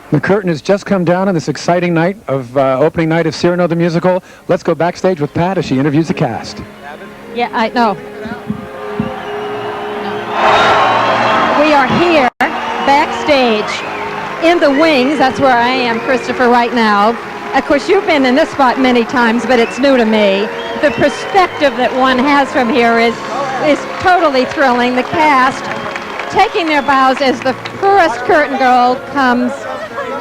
The curtain has just come down on this exciting night of opening night of Cyrano the musical. Let's go backstage with Pat as she interviews the cast. Yeah, I know. We are here backstage in the wings. That's where I am, Christopher, right now. Of course, you've been in this spot many times, but it's new to me. The perspective that one has from here is totally thrilling. The cast taking their bows as the first curtain girl comes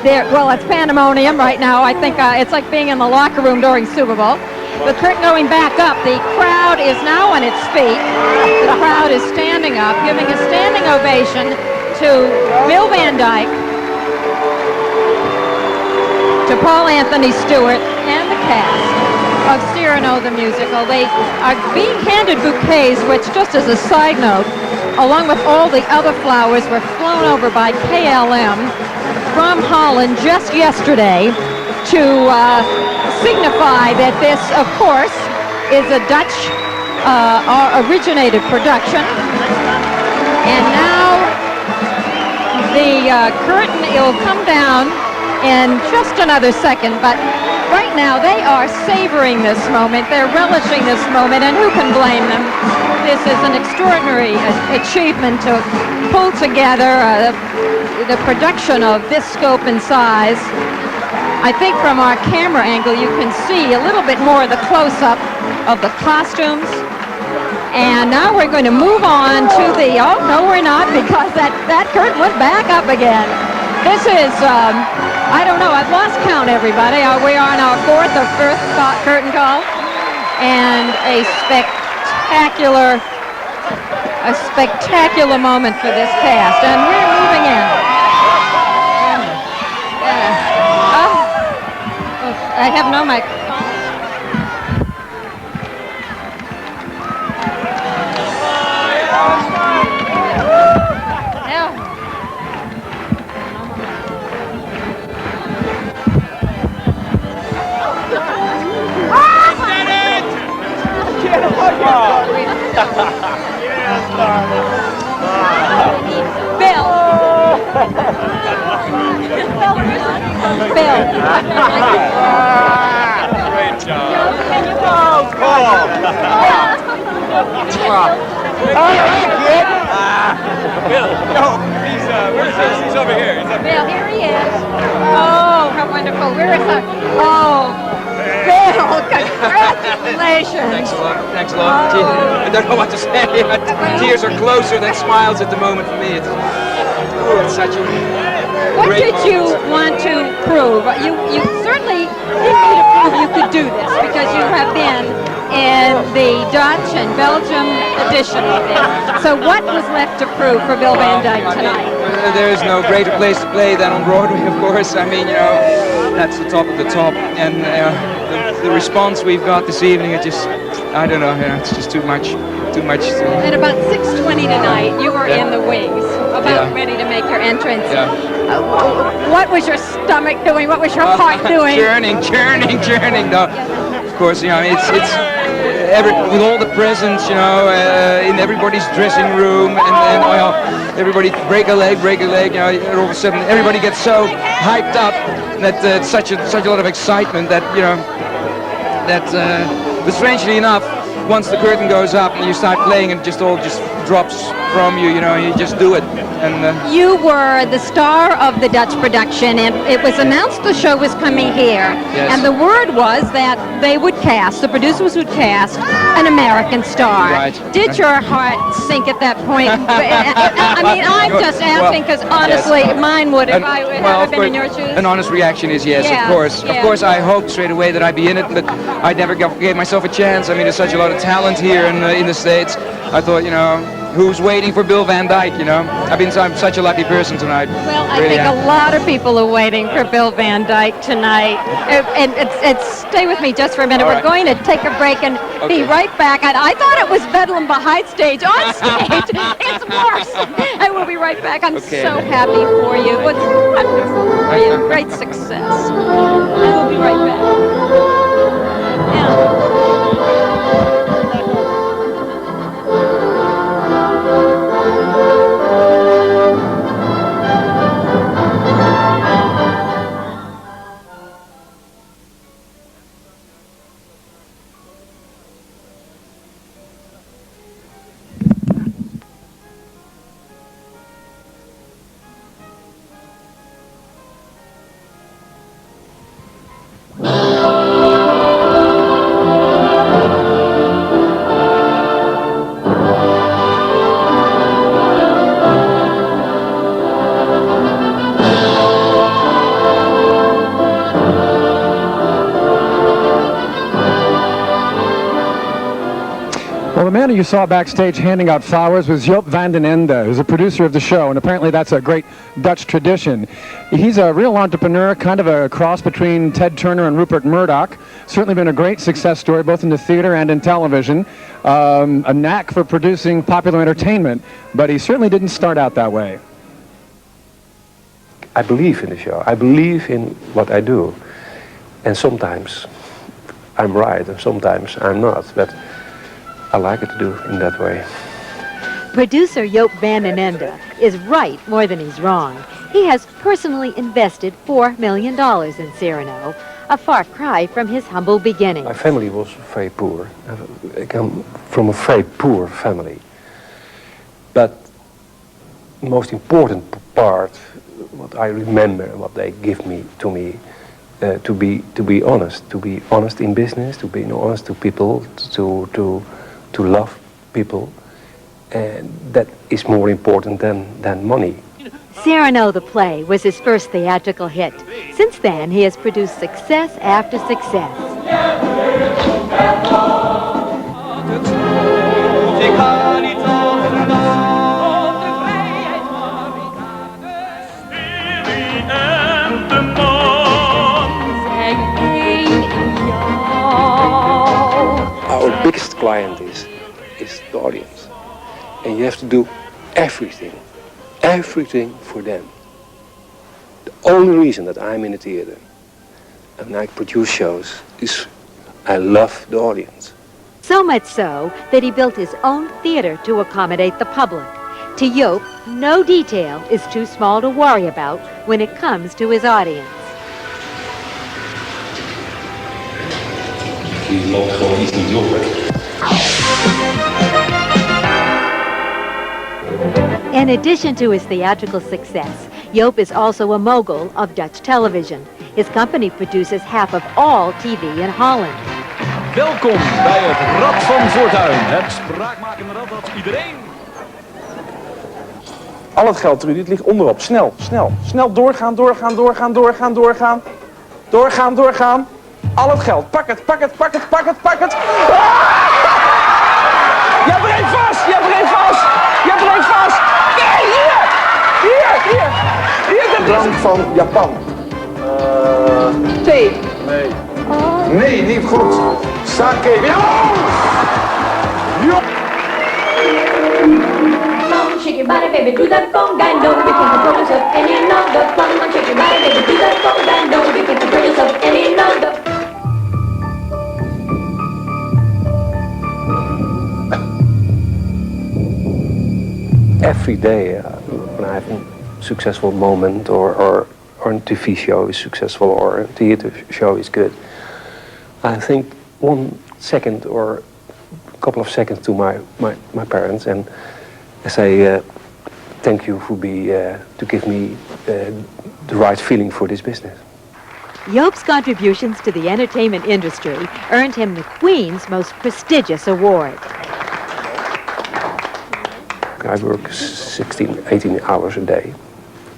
there. Well, it's pandemonium right now. I think it's like being in the locker room during Super Bowl. The curtain going back up. The crowd is now on its feet. The crowd is standing up, giving a standing ovation to Bill Van Dyke, to Paul Anthony Stewart, and the cast of Cyrano the musical. They are being handed bouquets, which, just as a side note, along with all the other flowers, were flown over by KLM from Holland just yesterday to signify that this, of course, is a Dutch originated production. And now the curtain, it will come down in just another second, but right now they are savoring this moment. They're relishing this moment, and who can blame them? This is an extraordinary achievement to pull together the production of this scope and size. I think from our camera angle you can see a little bit more of the close-up of the costumes. And now we're going to move on to the, oh no we're not, because that curtain went back up again. This is, I don't know, I've lost count, everybody. We are on our fourth or fifth curtain call. And a spectacular moment for this cast. And we're moving in. I have no mic. Bill. Bill. Great job. Bill, no, where is he? He's over here. Bill, here he is. Oh, how wonderful. Where is that? Oh, Bill, congratulations. Thanks a lot. Thanks a lot. I don't know what to say. Tears are closer than smiles at the moment for me. It's such a What did you want to prove? You certainly didn't need to prove you could do this, because you have been in the Dutch and Belgium edition of this. So what was left to prove for Bill Van Dyke tonight? There is no greater place to play than on Broadway, of course. I mean, that's the top of the top. And the response we've got this evening, I don't know, it's just too much. At about 6:20 tonight, you were in the wings, about ready to make your entrance. Yeah. What was your stomach doing? What was your heart doing? Churning. No, of course, it's with all the presents, in everybody's dressing room, and everybody break a leg, all of a sudden everybody gets so hyped up that such a lot of excitement that but strangely enough, once the curtain goes up and you start playing, it just drops from you, you just do it. And you were the star of the Dutch production, and it was announced the show was coming here. Yes. And the word was that the producers would cast an American star. Right. Did your heart sink at that point? I mean, I'm just asking because honestly, mine would if I had been in your shoes. An honest reaction is yes, of course. Of course, I hoped straight away that I'd be in it, but I never gave myself a chance. I mean, there's such a lot of talent here in the States. I thought, who's waiting for Bill Van Dyke, I'm such a lucky person tonight. Well, I think a lot of people are waiting for Bill Van Dyke tonight. And stay with me just for a minute. We're going to take a break and be right back. And I thought it was Bedlam behind stage. On stage, it's worse. And we'll be right back. I'm so happy for you. It's wonderful for you. Great success. And we'll be right back. man who you saw backstage handing out flowers was Joop van den Ende, who's a producer of the show, and apparently that's a great Dutch tradition. He's a real entrepreneur, kind of a cross between Ted Turner and Rupert Murdoch. Certainly been a great success story, both in the theater and in television. A knack for producing popular entertainment, but he certainly didn't start out that way. I believe in the show. I believe in what I do. And sometimes I'm right and sometimes I'm not. But I like it to do in that way. Producer Joop van den Ende is right more than he's wrong. He has personally invested $4 million in Cyrano, a far cry from his humble beginnings. My family was very poor. I come from a very poor family. But the most important part, what I remember, what they give me to me, to be honest in business, to be honest to people, to love people, and that is more important than money. Cyrano the play was his first theatrical hit. Since then, he has produced success after success. Our biggest client is the audience, and you have to do everything for them. The only reason that I'm in the theater and I produce shows is I love the audience. So much so that he built his own theater to accommodate the public. To Joop, no detail is too small to worry about when it comes to his audience. Die loopt gewoon iets niet op, hè. In addition to his theatrical success, Joop is also a mogul of Dutch television. His company produces half of all TV in Holland. Welkom bij het Rad van Fortuin. Het spraakmakende rad dat iedereen... Al het geld, Trudy, het ligt onderop. Snel, snel. Snel doorgaan, doorgaan, doorgaan, doorgaan, doorgaan. Doorgaan, doorgaan. Al het geld. Pak het, pak het, pak het, pak het, pak het. Ah! Je hebt er één vast, je hebt er één vast. Je hebt er één vast. Nee, hier. Hier, hier. Hier de drank van Japan. Thee. Nee. Nee, niet goed. Sake. Ja! Ja! Shake your body, baby, do that conga, and don't be control yourself any longer. Come on, shake your body, baby, do that conga, and don't be control yourself any longer. Every day when I have a successful moment or a TV show is successful or a theater show is good, I think 1 second or a couple of seconds to my parents and I say thank you for to give me the right feeling for this business. Joop's contributions to the entertainment industry earned him the Queen's most prestigious award. I work 16, 18 hours a day,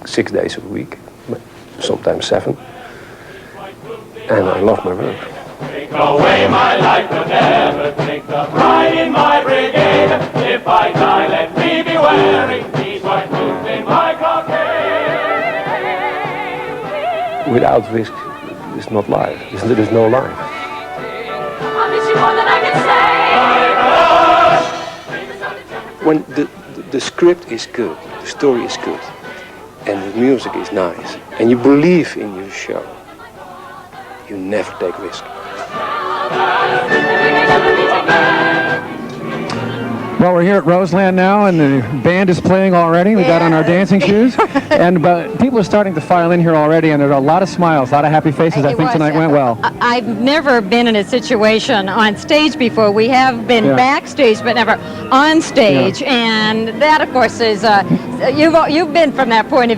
6 days a week, sometimes 7, and I love my work. Take away my life, but never take the pride in my brigade. If I die, let me be wearing these white boots in my cockade. Without risk, it's not life. There is no life. I miss you more than I can say. When the script is good, the story is good, and the music is nice, and you believe in your show, you never take risk. Well, we're here at Roseland now, and the band is playing already. We got on our dancing shoes, and people are starting to file in here already, and there are a lot of smiles, a lot of happy faces. I think tonight went well. I've never been in a situation on stage before. We have been backstage, but never on stage, and that, of course, is you've been from that point of view.